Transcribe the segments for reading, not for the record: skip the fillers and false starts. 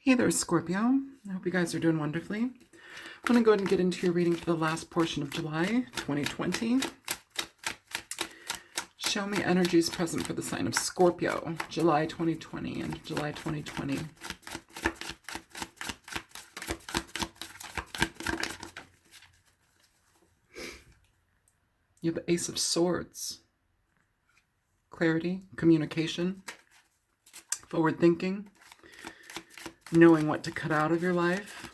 Hey there, Scorpio. I hope you guys are doing wonderfully. I'm going to go ahead and get into your reading for the last portion of July 2020. Show me energies present for the sign of Scorpio, July 2020 and July 2020. You have the Ace of Swords. Clarity, communication, forward thinking, knowing what to cut out of your life.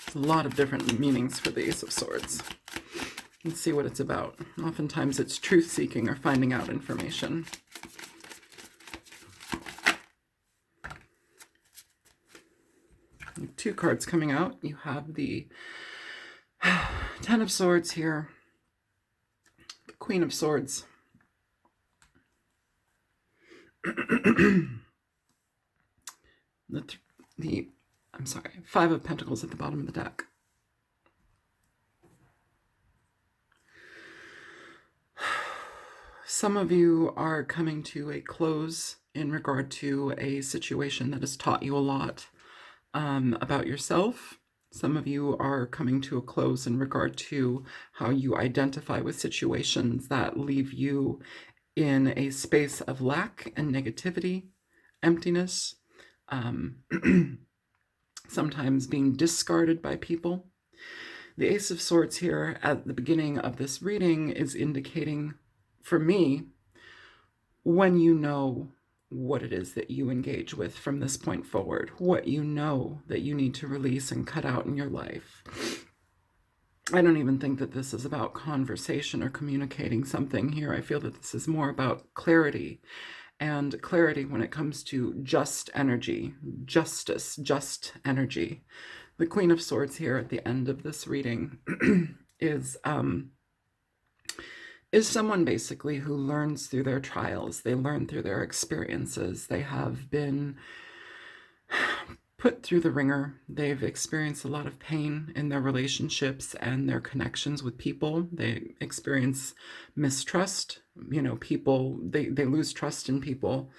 There's a lot of different meanings for the Ace of Swords. Let's see what it's about. Oftentimes it's truth-seeking or finding out information. Two cards coming out. You have the Ten of Swords here, the Queen of Swords. Five of Pentacles at the bottom of the deck. Some of you are coming to a close in regard to a situation that has taught you a lot about yourself. Some of you are coming to a close in regard to how you identify with situations that leave you in a space of lack and negativity, emptiness, sometimes being discarded by people. The Ace of Swords here at the beginning of this reading is indicating, for me, when you know what it is that you engage with from this point forward, what you know that you need to release and cut out in your life. I don't even think that this is about conversation or communicating something here. I feel that this is more about clarity, and clarity when it comes to just energy, justice, just energy. The Queen of Swords here at the end of this reading is someone basically who learns through their trials. They learn through their experiences. They have been put through the ringer. They've experienced a lot of pain in their relationships and their connections with people. They experience mistrust. You know, people, they lose trust in people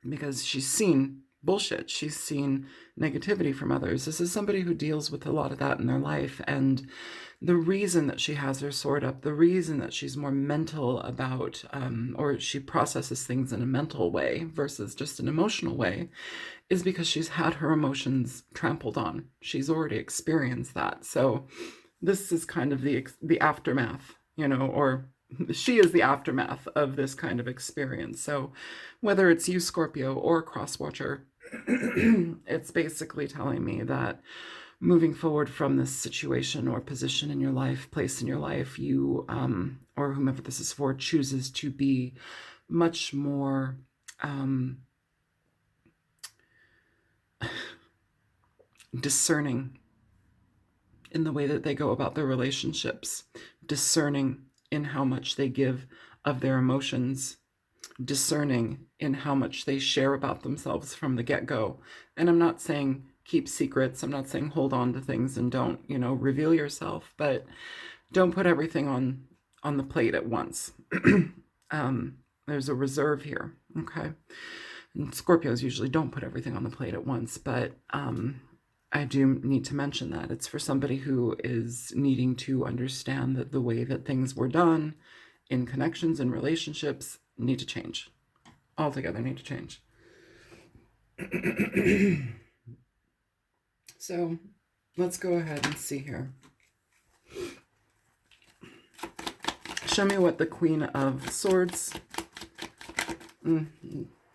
because she's seen bullshit. She's seen negativity from others. This is somebody who deals with a lot of that in their life. And the reason that she has her sword up, the reason that she's more mental about, or she processes things in a mental way versus just an emotional way, is because she's had her emotions trampled on. She's already experienced that. So this is kind of the aftermath, you know, or she is the aftermath of this kind of experience. So whether it's you, Scorpio, or Crosswatcher, it's basically telling me that moving forward from this situation or position in your life, place in your life, you, or whomever this is for, chooses to be much more discerning in the way that they go about their relationships, discerning in how much they give of their emotions, discerning in how much they share about themselves from the get-go. And I'm not saying keep secrets. I'm not saying hold on to things and don't, you know, reveal yourself, but don't put everything on the plate at once. There's a reserve here, okay? And Scorpios usually don't put everything on the plate at once, but I do need to mention that it's for somebody who is needing to understand that the way that things were done in connections and relationships need to change. Altogether need to change. So let's go ahead and see here. Show me what the Queen of Swords,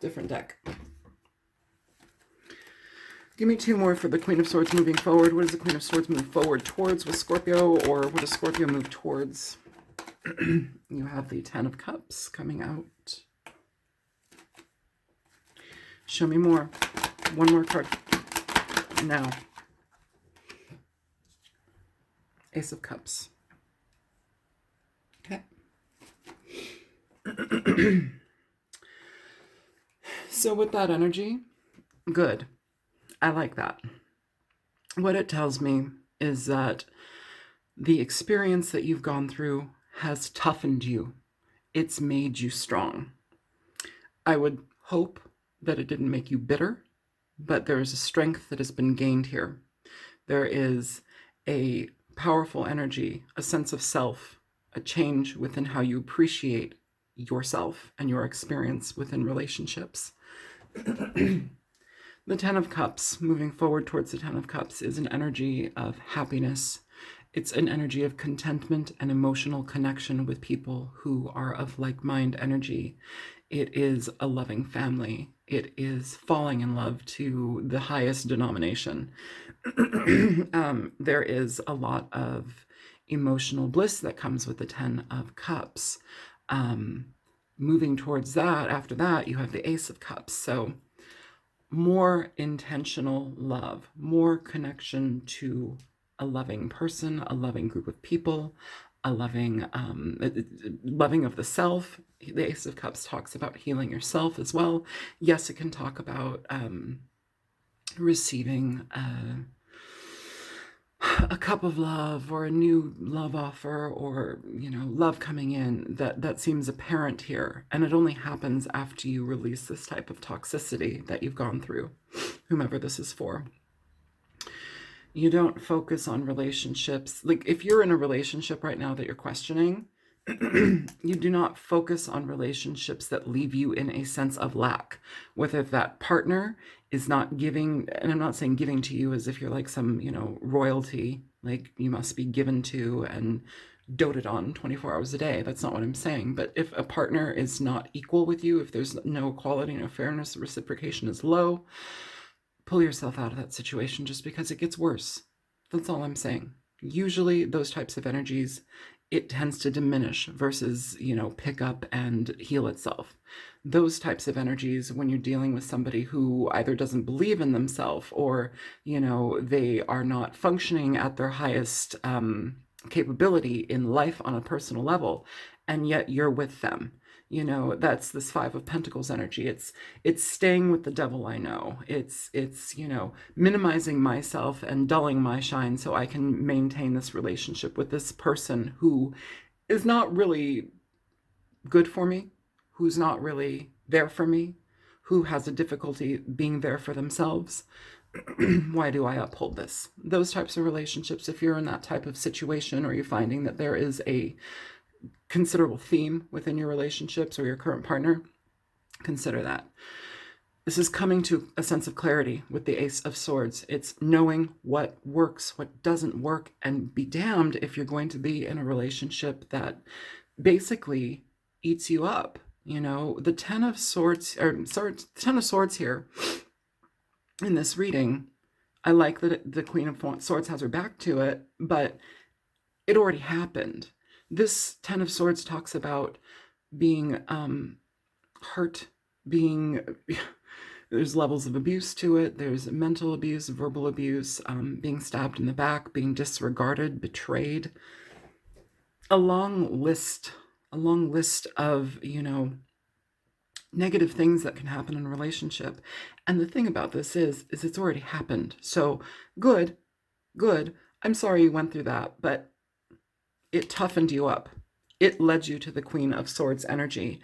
different deck. Give me two more for the Queen of Swords moving forward. What does the Queen of Swords move forward towards with Scorpio, or what does Scorpio move towards? You have the Ten of Cups coming out. Show me more. One more card. Now. Ace of Cups. Okay. So with that energy, good. I like that. What it tells me is that the experience that you've gone through has toughened you. It's made you strong. I would hope that it didn't make you bitter, but there is a strength that has been gained here. There is a powerful energy, a sense of self, a change within how you appreciate yourself and your experience within relationships. The Ten of Cups, moving forward towards the Ten of Cups, is an energy of happiness. It's an energy of contentment and emotional connection with people who are of like-mind energy. It is a loving family. It is falling in love to the highest denomination. There is a lot of emotional bliss that comes with the Ten of Cups. Moving towards that, after that, you have the Ace of Cups. So more intentional love, more connection to a loving person, a loving group of people, a loving of the self. The Ace of Cups talks about healing yourself as well. Yes, it can talk about receiving a cup of love or a new love offer, or love coming in that seems apparent here, and it only happens after you release this type of toxicity that you've gone through, whomever this is for. You don't focus on relationships. Like if you're in a relationship right now that you're questioning, you do not focus on relationships that leave you in a sense of lack. Whether that partner is not giving, and I'm not saying giving to you as if you're like some, royalty, like you must be given to and doted on 24 hours a day. That's not what I'm saying. But if a partner is not equal with you, if there's no equality, no fairness, reciprocation is low, pull yourself out of that situation just because it gets worse. That's all I'm saying. Usually those types of energies, it tends to diminish versus, pick up and heal itself. Those types of energies, when you're dealing with somebody who either doesn't believe in themselves or, they are not functioning at their highest capability in life on a personal level, and yet you're with them. That's this Five of Pentacles energy. It's staying with the devil I know. It's minimizing myself and dulling my shine so I can maintain this relationship with this person who is not really good for me, who's not really there for me, who has a difficulty being there for themselves. Why do I uphold this? Those types of relationships, if you're in that type of situation, or you're finding that there is a considerable theme within your relationships or your current partner, consider that. This is coming to a sense of clarity with the Ace of Swords. It's knowing what works, what doesn't work, and be damned if you're going to be in a relationship that basically eats you up. The Ten of Swords, Ten of Swords here in this reading, I like that the Queen of Swords has her back to it, but it already happened. This Ten of Swords talks about being hurt, there's levels of abuse to it. There's mental abuse, verbal abuse, being stabbed in the back, being disregarded, betrayed. A long list of, negative things that can happen in a relationship. And the thing about this is it's already happened. So good. I'm sorry you went through that, but it toughened you up. It led you to the Queen of Swords energy.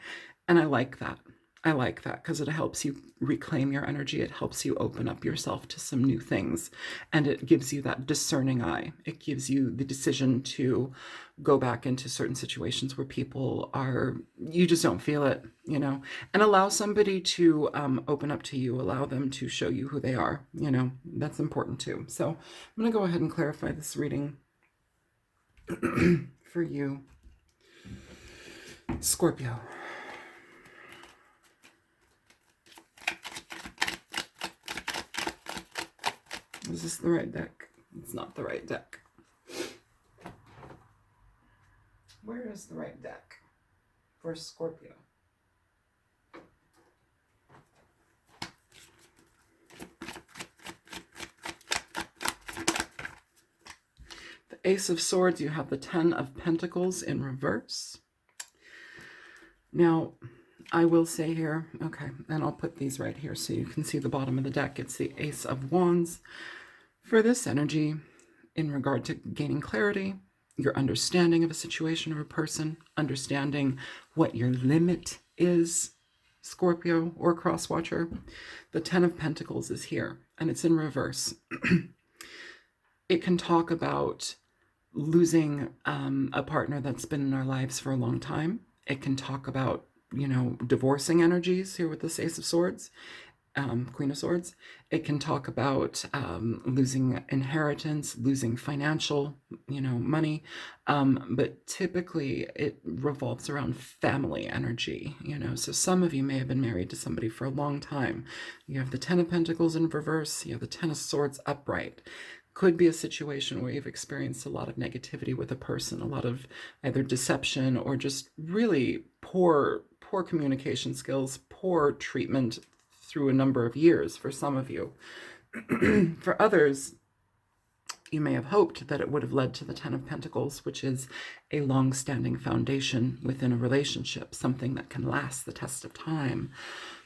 And I like that. Because it helps you reclaim your energy. It helps you open up yourself to some new things. And it gives you that discerning eye. It gives you the decision to go back into certain situations where people you just don't feel it, and allow somebody to open up to you, allow them to show you who they are. That's important too. So I'm going to go ahead and clarify this reading for you, Scorpio. Is this the right deck? It's not the right deck. Where is the right deck for Scorpio? The Ace of Swords, you have the Ten of Pentacles in reverse. Now, I will say here, okay, and I'll put these right here so you can see the bottom of the deck. It's the Ace of Wands. For this energy, in regard to gaining clarity, your understanding of a situation or a person, understanding what your limit is. Scorpio or cross-watcher, the Ten of Pentacles is here, and it's in reverse. It can talk about losing a partner that's been in our lives for a long time. It can talk about, divorcing energies here with this Ace of Swords, Queen of Swords. It can talk about losing inheritance, losing financial, money. But typically it revolves around family energy, So some of you may have been married to somebody for a long time. You have the Ten of Pentacles in reverse. You have the Ten of Swords upright. Could be a situation where you've experienced a lot of negativity with a person, a lot of either deception or just really poor communication skills, poor treatment through a number of years for some of you. For others, you may have hoped that it would have led to the Ten of Pentacles, which is a long-standing foundation within a relationship, something that can last the test of time.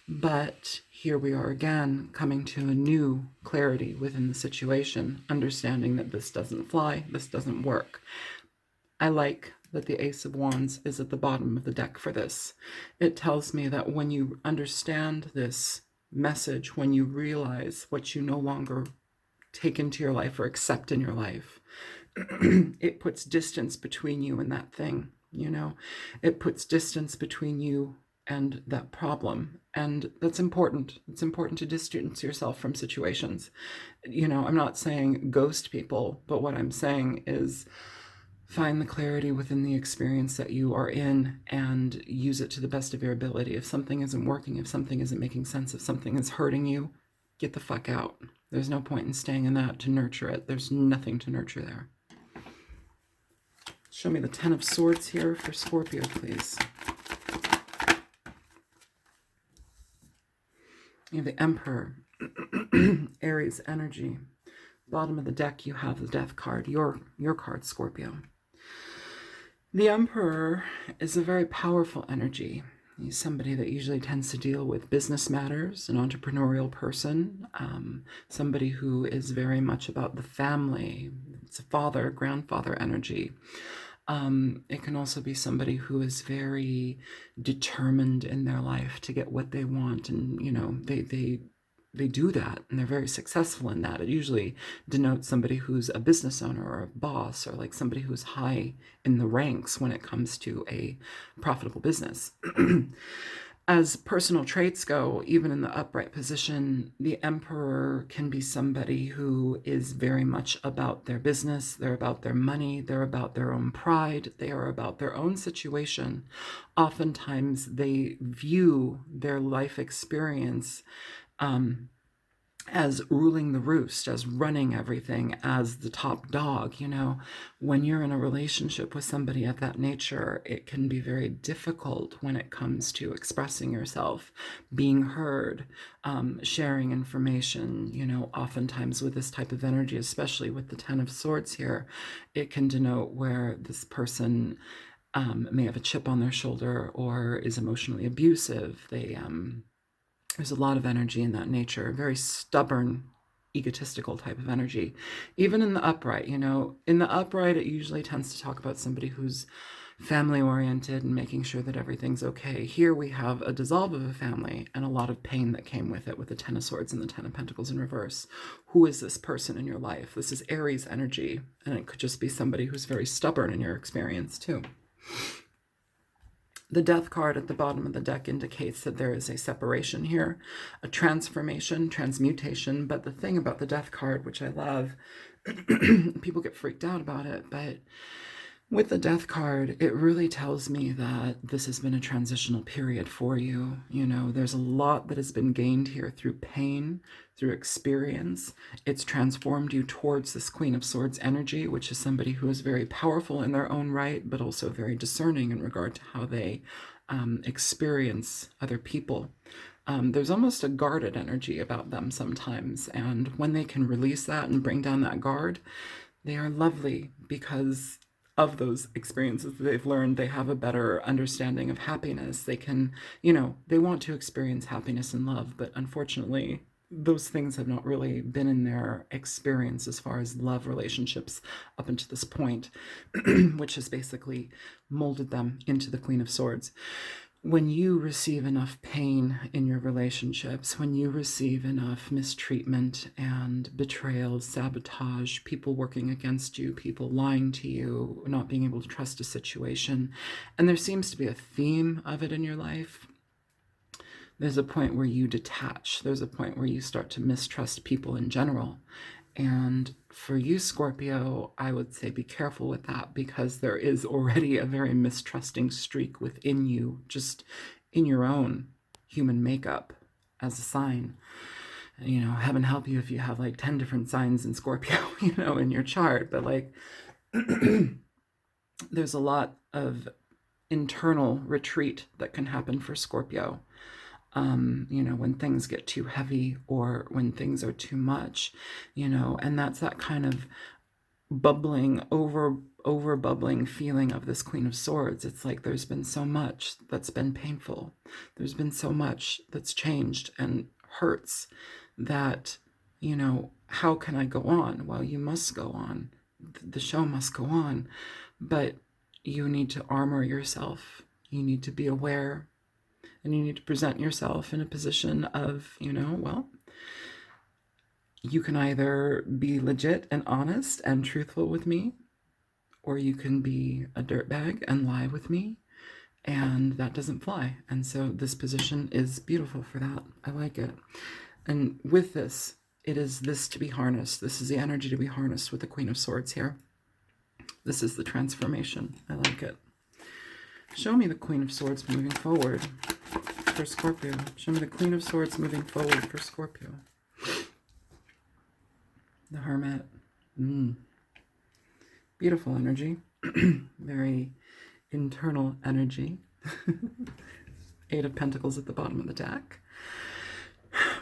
But here we are again, coming to a new clarity within the situation, understanding that this doesn't fly, this doesn't work. I like that the Ace of Wands is at the bottom of the deck for this. It tells me that when you understand this message, when you realize what you no longer take into your life or accept in your life, it puts distance between you and that thing, It puts distance between you and that problem. And that's important. It's important to distance yourself from situations. I'm not saying ghost people, but what I'm saying is find the clarity within the experience that you are in and use it to the best of your ability. If something isn't working, if something isn't making sense, if something is hurting you, get the fuck out. There's no point in staying in that to nurture it. There's nothing to nurture there. Show me the Ten of Swords here for Scorpio, please. You have the Emperor, Aries energy. Bottom of the deck, you have the Death card, your card, Scorpio. The Emperor is a very powerful energy. He's somebody that usually tends to deal with business matters, an entrepreneurial person, somebody who is very much about the family. It's a father, grandfather energy. It can also be somebody who is very determined in their life to get what they want, and they do that, and they're very successful in that. It usually denotes somebody who's a business owner or a boss, or like somebody who's high in the ranks when it comes to a profitable business. As personal traits go, even in the upright position, the Emperor can be somebody who is very much about their business, they're about their money, they're about their own pride, they are about their own situation. Oftentimes they view their life experience as ruling the roost, as running everything, as the top dog. When you're in a relationship with somebody of that nature, it can be very difficult when it comes to expressing yourself, being heard, sharing information. Oftentimes with this type of energy, especially with the Ten of Swords here, it can denote where this person may have a chip on their shoulder or is emotionally abusive. There's a lot of energy in that nature, very stubborn, egotistical type of energy. Even in the upright, in the upright, it usually tends to talk about somebody who's family-oriented and making sure that everything's okay. Here we have a dissolve of a family and a lot of pain that came with it, with the Ten of Swords and the Ten of Pentacles in reverse. Who is this person in your life? This is Aries energy, and it could just be somebody who's very stubborn in your experience too. The Death card at the bottom of the deck indicates that there is a separation here, a transformation, transmutation. But the thing about the Death card, which I love, people get freaked out about it, but with the Death card, it really tells me that this has been a transitional period for you. There's a lot that has been gained here through pain, through experience. It's transformed you towards this Queen of Swords energy, which is somebody who is very powerful in their own right, but also very discerning in regard to how they experience other people. There's almost a guarded energy about them sometimes, and when they can release that and bring down that guard, they are lovely because of those experiences that they've learned. They have a better understanding of happiness. They can, they want to experience happiness and love, but unfortunately, those things have not really been in their experience as far as love relationships up until this point, which has basically molded them into the Queen of Swords. when you receive enough pain in your relationships, when you receive enough mistreatment and betrayal, sabotage, people working against you, people lying to you, not being able to trust a situation, and there seems to be a theme of it in your life, there's a point where you detach. There's a point where you start to mistrust people in general. And for you, Scorpio, I would say be careful with that, because there is already a very mistrusting streak within you, just in your own human makeup as a sign. You know, heaven help you if you have like 10 different signs in Scorpio, you know, in your chart. But like, there's a lot of internal retreat that can happen for Scorpio. You know, when things get too heavy or when things are too much, you know, and that's that kind of bubbling, over bubbling feeling of this Queen of Swords. It's like there's been so much that's been painful. There's been so much that's changed and hurts that, you know, how can I go on? Well, you must go on. The show must go on, but you need to armor yourself. You need to be aware. And you need to present yourself in a position of, you know, well, you can either be legit and honest and truthful with me, or you can be a dirtbag and lie with me, and that doesn't fly. And so this position is beautiful for that. I like it. And with this, it is this to be harnessed. This is the energy to be harnessed with the Queen of Swords here. This is the transformation. I like it. Show me the Queen of Swords moving forward for Scorpio. Show me the Queen of Swords moving forward for Scorpio. The Hermit. Beautiful energy. Very internal energy. Eight of Pentacles at the bottom of the deck.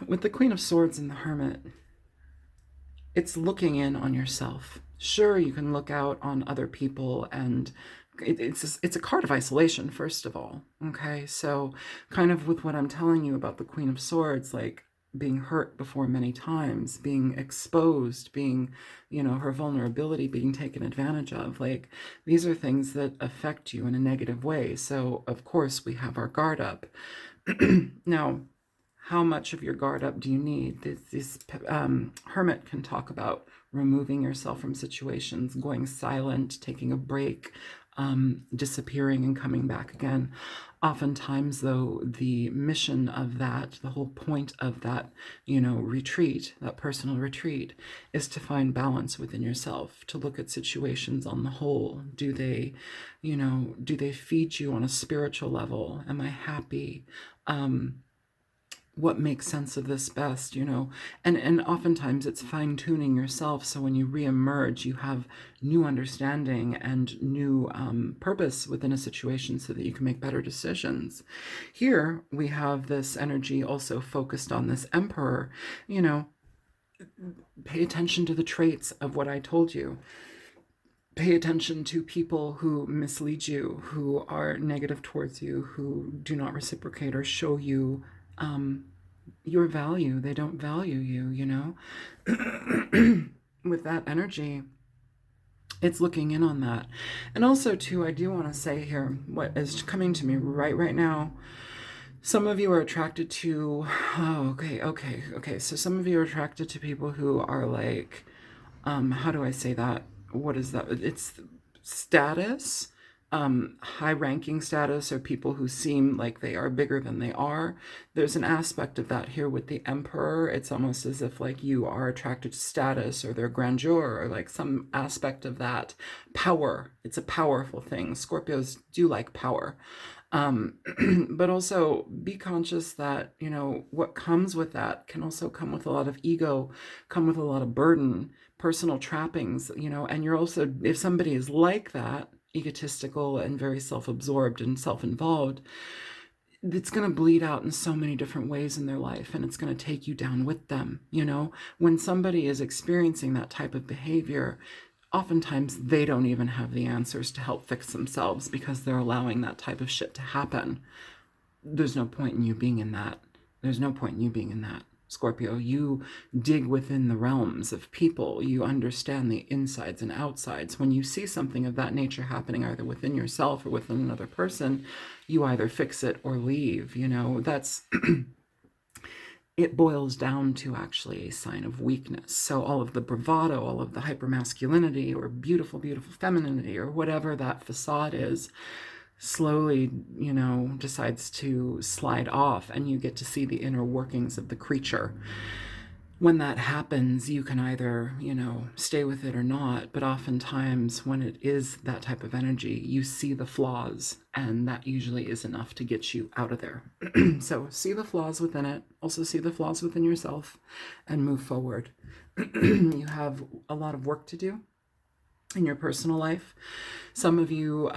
With the Queen of Swords and the Hermit, it's looking in on yourself. Sure, you can look out on other people, and it's a card of isolation, first of all. Okay, so kind of with what I'm telling you about the Queen of Swords, like being hurt before many times, being exposed, being, you know, her vulnerability being taken advantage of, like these are things that affect you in a negative way. So of course we have our guard up. Now, how much of your guard up do you need? This Hermit can talk about removing yourself from situations, going silent, taking a break, disappearing and coming back again. Oftentimes, though, the mission of that, the whole point of that, you know, retreat, that personal retreat, is to find balance within yourself, to look at situations on the whole. Do they, you know, do they feed you on a spiritual level? Am I happy? What makes sense of this best, you know? And oftentimes it's fine-tuning yourself, so when you re-emerge, you have new understanding and new purpose within a situation so that you can make better decisions. Here, we have this energy also focused on this Emperor. You know, pay attention to the traits of what I told you. Pay attention to people who mislead you, who are negative towards you, who do not reciprocate or show you your value. They don't value you, you know. With that energy, it's looking in on that. And also too, I do want to say here, what is coming to me right now, some of you are attracted to, okay, so some of you are attracted to people who are like, how do I say that? What is that? It's status, high-ranking status, or people who seem like they are bigger than they are. There's an aspect of that here with the Emperor. It's almost as if like you are attracted to status or their grandeur, or like some aspect of that power. It's a powerful thing. Scorpios do like power. But also be conscious that, you know, what comes with that can also come with a lot of ego, come with a lot of burden, personal trappings, you know. And you're also, if somebody is like that, egotistical and very self-absorbed and self-involved, it's going to bleed out in so many different ways in their life, and it's going to take you down with them. You know, when somebody is experiencing that type of behavior, oftentimes they don't even have the answers to help fix themselves because they're allowing that type of shit to happen. There's no point in you being in that. There's no point in you being in that. Scorpio. You dig within the realms of people. You understand the insides and outsides. When you see something of that nature happening, either within yourself or within another person, you either fix it or leave. That's it boils down to actually a sign of weakness. So all of the bravado, all of the hypermasculinity or beautiful, beautiful femininity or whatever that facade is, slowly, decides to slide off, and you get to see the inner workings of the creature. When that happens, you can either, stay with it or not, but oftentimes when it is that type of energy, you see the flaws, and that usually is enough to get you out of there. So see the flaws within it, also see the flaws within yourself, and move forward. You have a lot of work to do in your personal life. Some of you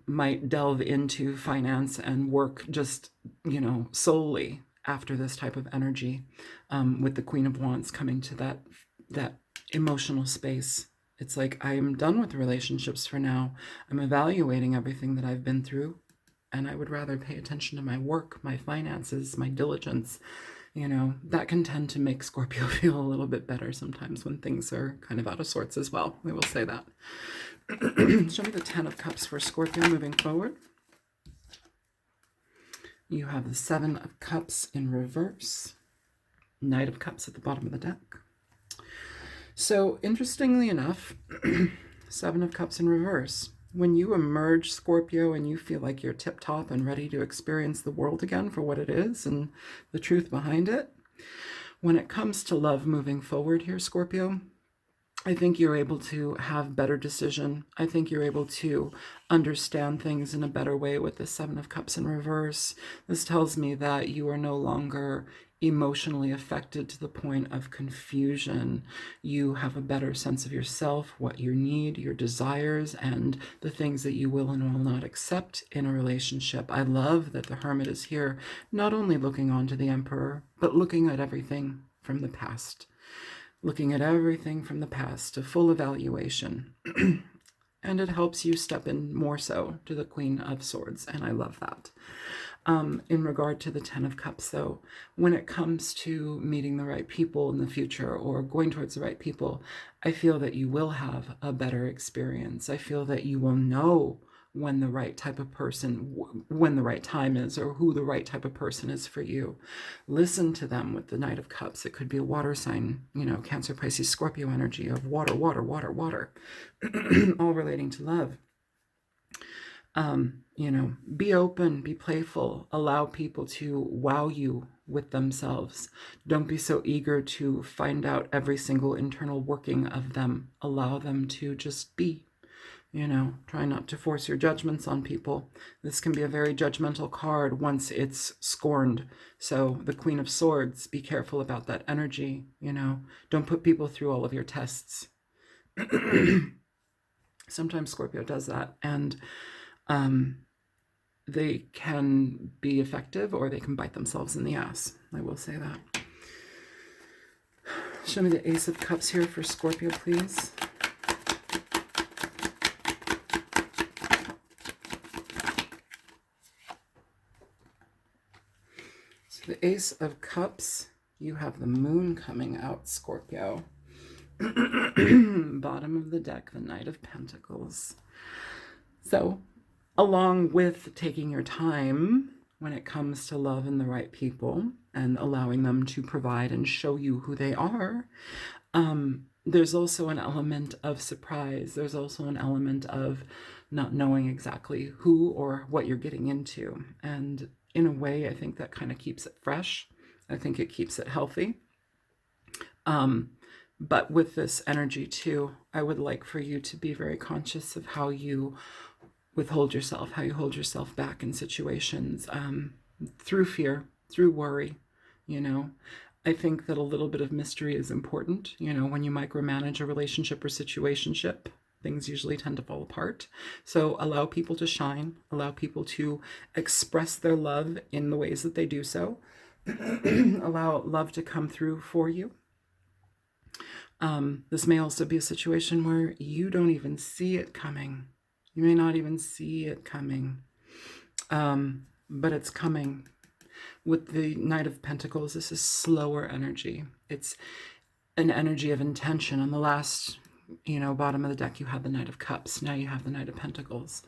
might delve into finance and work just, solely after this type of energy, with the Queen of Wands coming to that emotional space. It's like, I'm done with relationships for now. I'm evaluating everything that I've been through, and I would rather pay attention to my work, my finances, my diligence. That can tend to make Scorpio feel a little bit better sometimes when things are kind of out of sorts as well. We will say that. Show me the 10 of Cups for Scorpio moving forward. You have the 7 of Cups in reverse. Knight of Cups at the bottom of the deck. So interestingly enough, 7 of Cups in reverse. When you emerge, Scorpio, and you feel like you're tip-top and ready to experience the world again for what it is and the truth behind it, when it comes to love moving forward here, Scorpio, I think you're able to have better decision. I think you're able to understand things in a better way with the 7 of Cups in reverse. This tells me that you are no longer emotionally affected to the point of confusion. You have a better sense of yourself, what you need, your desires, and the things that you will and will not accept in a relationship. I love that the Hermit is here, not only looking on to the Emperor, but looking at everything from the past. Looking at everything from the past, a full evaluation. And it helps you step in more so to the Queen of Swords, and I love that. In regard to the 10 of Cups, though, when it comes to meeting the right people in the future or going towards the right people, I feel that you will have a better experience. I feel that you will know when the right type of person, when the right time is, or who the right type of person is for you. Listen to them with the Knight of Cups. It could be a water sign, Cancer, Pisces, Scorpio energy of water, water, water, water, all relating to love. Be open, be playful, allow people to wow you with themselves. Don't be so eager to find out every single internal working of them. Allow them to just be. Try not to force your judgments on people. This can be a very judgmental card once it's scorned. So the Queen of Swords, be careful about that energy. Don't put people through all of your tests. Sometimes Scorpio does that, and they can be effective or they can bite themselves in the ass. I will say that. Show me the Ace of Cups here for Scorpio, please. The Ace of Cups, you have the Moon coming out, Scorpio. Bottom of the deck, the Knight of Pentacles. So, along with taking your time when it comes to love and the right people and allowing them to provide and show you who they are, there's also an element of surprise. There's also an element of not knowing exactly who or what you're getting into. And in a way, I think that kind of keeps it fresh. I think it keeps it healthy. But with this energy too, I would like for you to be very conscious of how you withhold yourself, how you hold yourself back in situations, through fear, through worry. I think that a little bit of mystery is important. When you micromanage a relationship or situationship, things usually tend to fall apart. So allow people to shine, allow people to express their love in the ways that they do so. Allow love to come through for you. This may also be a situation where you don't even see it coming. You may not even see it coming, but it's coming. With the Knight of Pentacles, this is slower energy. It's an energy of intention. On the last, bottom of the deck, you had the Knight of Cups. Now you have the Knight of Pentacles.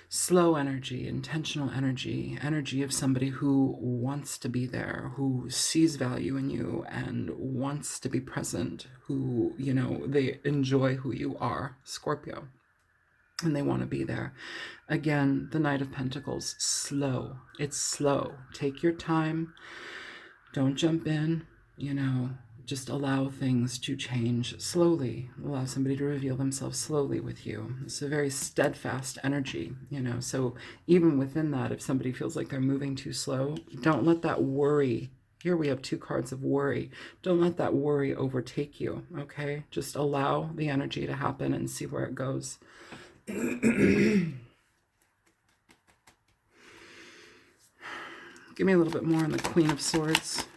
Slow energy, intentional energy, energy of somebody who wants to be there, who sees value in you and wants to be present, who, they enjoy who you are, Scorpio, and they want to be there. Again, the Knight of Pentacles, slow. It's slow. Take your time. Don't jump in, just allow things to change slowly. Allow somebody to reveal themselves slowly with you. It's a very steadfast energy, so even within that, if somebody feels like they're moving too slow, don't let that worry. Here we have 2 cards of worry. Don't let that worry overtake you, okay? Just allow the energy to happen and see where it goes. Give me a little bit more on the Queen of Swords.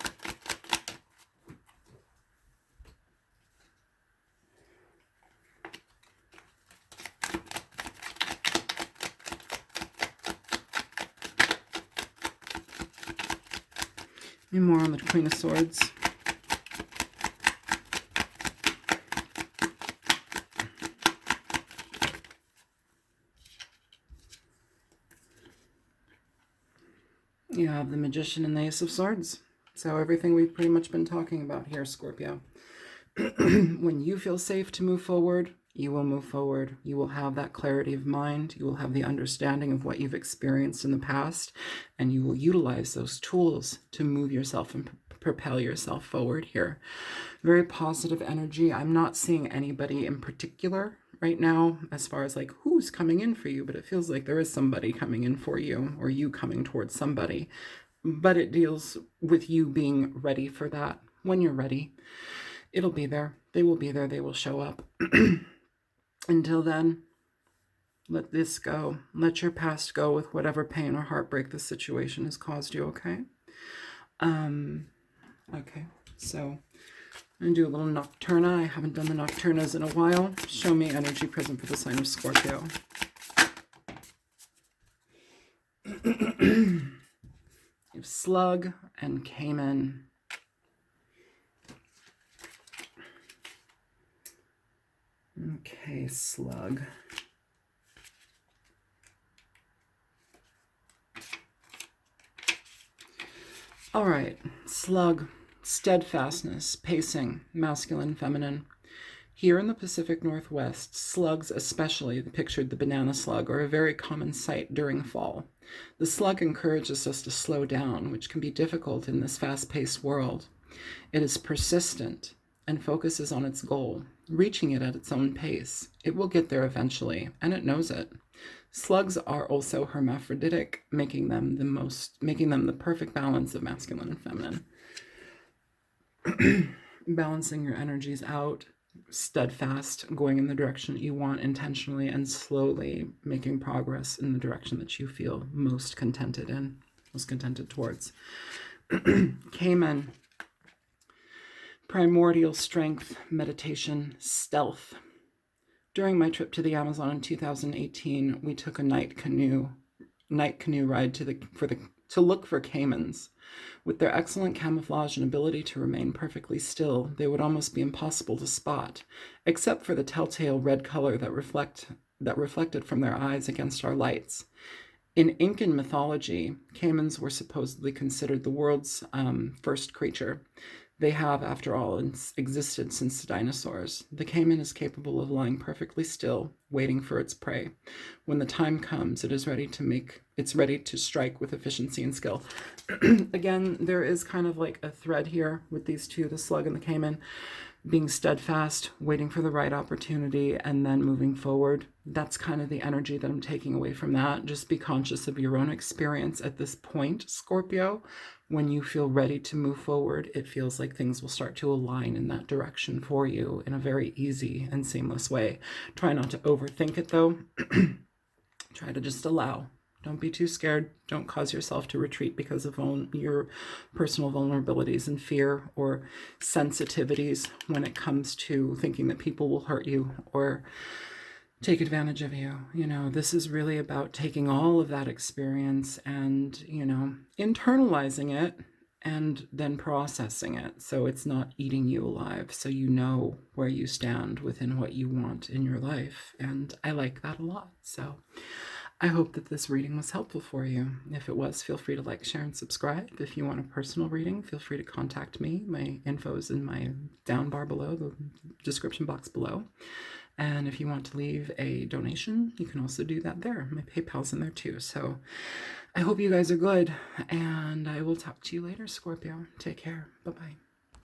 Give me more on the Queen of Swords. You have the Magician and the Ace of Swords. So everything we've pretty much been talking about here, Scorpio. When you feel safe to move forward, you will move forward. You will have that clarity of mind. You will have the understanding of what you've experienced in the past, and you will utilize those tools to move yourself and propel yourself forward here. Very positive energy. I'm not seeing anybody in particular right now as far as like who's coming in for you, but it feels like there is somebody coming in for you, or you coming towards somebody. But it deals with you being ready for that. When you're ready, it'll be there. They will be there. They will show up. Until then, let this go. Let your past go with whatever pain or heartbreak this situation has caused you, okay? Okay, so I'm going to do a little Nocturna. I haven't done the Nocturnas in a while. Show me energy present for the sign of Scorpio. You have Slug and Cayman. Okay, Slug. All right, Slug, steadfastness, pacing, masculine, feminine. Here in the Pacific Northwest, slugs especially, pictured the banana slug, are a very common sight during fall. The slug encourages us to slow down, which can be difficult in this fast-paced world. It is persistent and focuses on its goal, reaching it at its own pace. It will get there eventually, and it knows it. Slugs are also hermaphroditic, making them the perfect balance of masculine and feminine. Balancing your energies out, steadfast, going in the direction that you want intentionally, and slowly making progress in the direction that you feel most contented towards. Cayman. Primordial strength, meditation, stealth. During my trip to the Amazon in 2018, we took a night canoe ride to look for caimans. With their excellent camouflage and ability to remain perfectly still, they would almost be impossible to spot, except for the telltale red color that reflected from their eyes against our lights. In Incan mythology, caimans were supposedly considered the world's first creature. They have, after all, existed since the dinosaurs. The caiman is capable of lying perfectly still, waiting for its prey. When the time comes, it's ready to strike with efficiency and skill. Again, there is kind of like a thread here with these two, the slug and the caiman, being steadfast, waiting for the right opportunity, and then moving forward. That's kind of the energy that I'm taking away from that. Just be conscious of your own experience at this point, Scorpio. When you feel ready to move forward, it feels like things will start to align in that direction for you in a very easy and seamless way. Try not to overthink it, though. Try to just allow. Don't be too scared. Don't cause yourself to retreat because of your personal vulnerabilities and fear or sensitivities when it comes to thinking that people will hurt you or take advantage of you. You know, this is really about taking all of that experience and, you know, internalizing it and then processing it so it's not eating you alive, so you know where you stand within what you want in your life. And I like that a lot. So I hope that this reading was helpful for you. If it was, feel free to like, share, and subscribe. If you want a personal reading, feel free to contact me. My info is in my down bar below, the description box below. And if you want to leave a donation, you can also do that there. My PayPal's in there too. So I hope you guys are good, and I will talk to you later, Scorpio. Take care. Bye-bye.